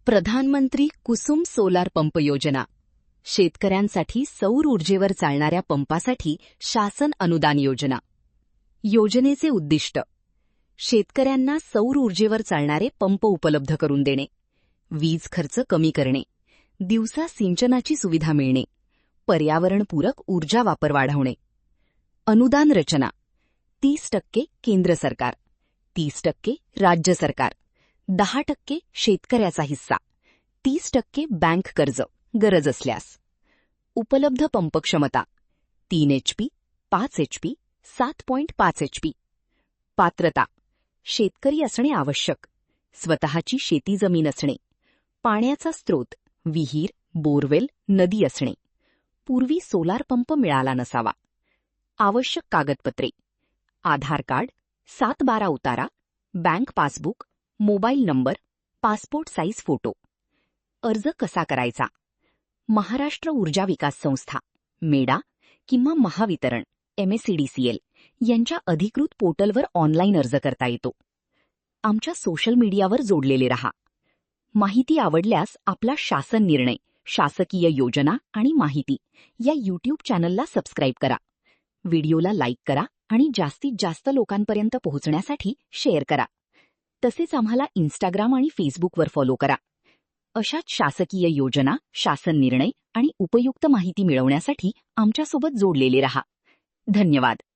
प्रधानमंत्री Kusum solar pump योजना. शेतकऱ्यांसाठी सौर ऊर्जेवर चालणाऱ्या पंपासाठी शासन अनुदान योजना. योजनेचे उद्दिष्ट: शेतकऱ्यांना सौर ऊर्जेवर चालणारे पंप उपलब्ध करून देणे, वीज खर्च कमी करणे, दिवसा सिंचनाची सुविधा मिळणे, पर्यावरणपूरक ऊर्जा वापर वाढवणे. अनुदान रचना: 30% केंद्र सरकार, 30% राज्य सरकार, 10% शेतकऱ्याचा हिस्सा, 30% बँक कर्ज गरज असल्यास. उपलब्ध पंप क्षमता: 3 HP, 5 HP, 7.5 HP. पात्रता: शेतकरी असणे आवश्यक, स्वतःची शेती जमीन असणे, पाण्याचा स्रोत विहीर, बोरवेल, नदी असणे, पूर्वी सोलार पंप मिळाला नसावा. आवश्यक कागदपत्रे: आधार कार्ड, 7/12 उतारा, bank passbook, mobile number, passport size photo. अर्ज कसा करायचा? महाराष्ट्र ऊर्जा विकास संस्था मेडा किंवा महावितरण MSEDCL यांच्या अधिकृत पोर्टलवर ऑनलाईन अर्ज करता येतो. आमच्या सोशल मीडियावर जोडलेले रहा. माहिती आवडल्यास आपला शासन निर्णय, शासकीय योजना आणि माहिती या YouTube चॅनलला सबस्क्राईब करा. व्हिडिओला लाईक करा आणि जास्तीत जास्त लोकांपर्यंत पोहोचण्यासाठी शेअर करा. तसेच आम्हाला Instagram आणि Facebookवर फॉलो करा. अशाच शासकीय योजना, शासन निर्णय आणि उपयुक्त माहिती मिळवण्यासाठी आमच्यासोबत जोडलेले रहा. धन्यवाद.